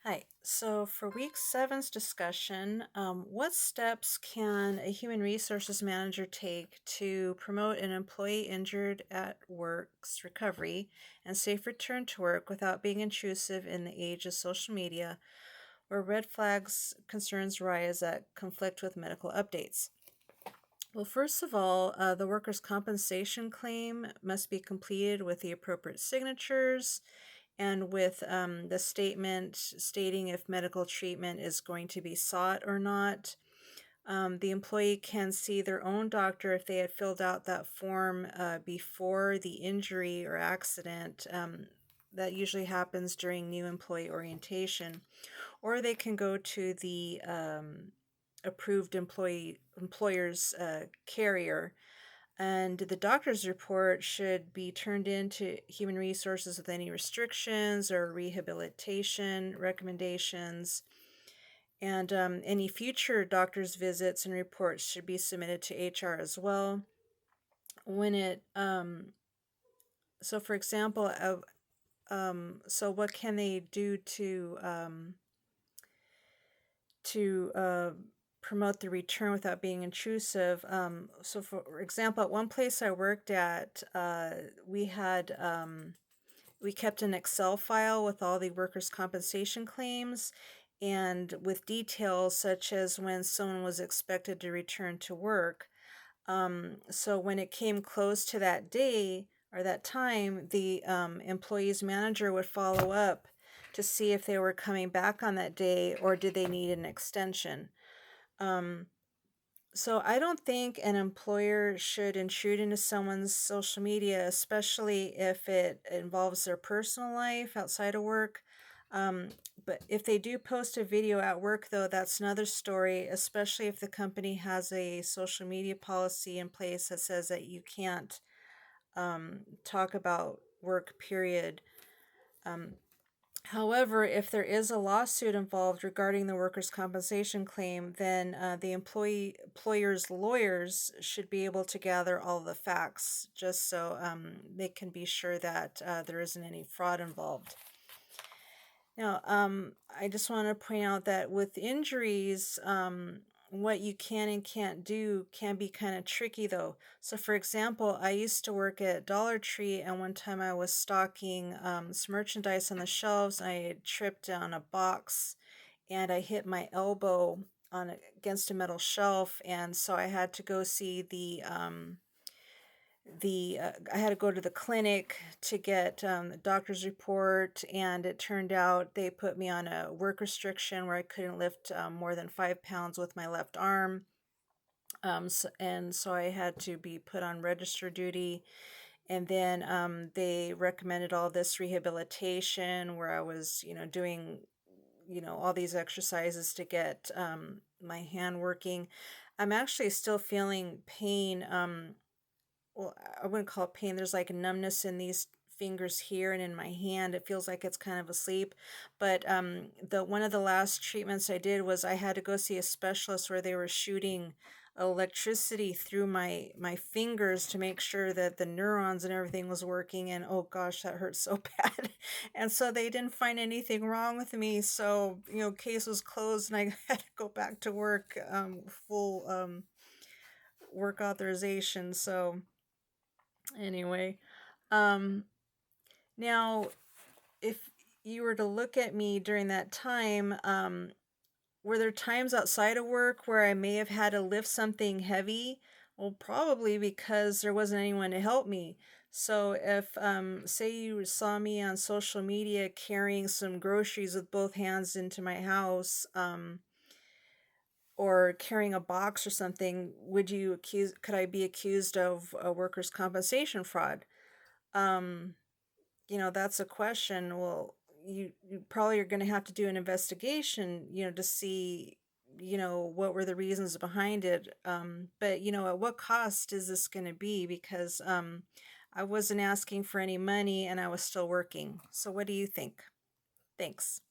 Hi. So for week seven's discussion, what steps can a human resources manager take to promote an employee injured at work's recovery and safe return to work without being intrusive in the age of social media where red flags concerns arise that conflict with medical updates? Well, first of all, the workers' compensation claim must be completed with the appropriate signatures and with the statement stating if medical treatment is going to be sought or not. The employee can see their own doctor if they had filled out that form before the injury or accident. That usually happens during new employee orientation, or they can go to the approved employer's carrier, and the doctor's report should be turned into human resources with any restrictions or rehabilitation recommendations. And any future doctor's visits and reports should be submitted to HR as well. When it, so for example, so what can they do to promote the return without being intrusive? So for example, at one place I worked at, we kept an Excel file with all the workers' compensation claims and with details such as when someone was expected to return to work. So when it came close to that day or that time, the employee's manager would follow up to see if they were coming back on that day or did they need an extension. Um, so I don't think an employer should intrude into someone's social media, especially if it involves their personal life outside of work. Um, but if they do post a video at work, though, that's another story, especially if the company has a social media policy in place that says that you can't talk about work, period. Um, However, if there is a lawsuit involved regarding the workers' compensation claim, then the employer's lawyers should be able to gather all the facts just so they can be sure that there isn't any fraud involved. Now, I just want to point out that with injuries, what you can and can't do can be kind of tricky though. So, for example, I used to work at Dollar Tree, and one time I was stocking some merchandise on the shelves, and I had tripped down a box and I hit my elbow against a metal shelf, and so I had to go see the I had to go to the clinic to get the doctor's report, and it turned out they put me on a work restriction where I couldn't lift more than 5 pounds with my left arm. And so I had to be put on register duty. And then they recommended all this rehabilitation where I was, doing, all these exercises to get my hand working. I'm actually still feeling pain. Well, I wouldn't call it pain. There's like a numbness in these fingers here and in my hand. It feels like it's kind of asleep. But the one of the last treatments I did was I had to go see a specialist where they were shooting electricity through my fingers to make sure that the neurons and everything was working, and oh gosh, that hurt so bad. And so they didn't find anything wrong with me, so case was closed and I had to go back to work, full work authorization. So anyway, um, now if you were to look at me during that time, were there times outside of work where I may have had to lift something heavy? Well, probably because there wasn't anyone to help me. So if, say you saw me on social media carrying some groceries with both hands into my house, or carrying a box or something, could I be accused of a workers' compensation fraud? Um, that's a question. Well, you probably are going to have to do an investigation, to see, what were the reasons behind it. But, at what cost is this going to be? Because I wasn't asking for any money and I was still working. So what do you think? Thanks.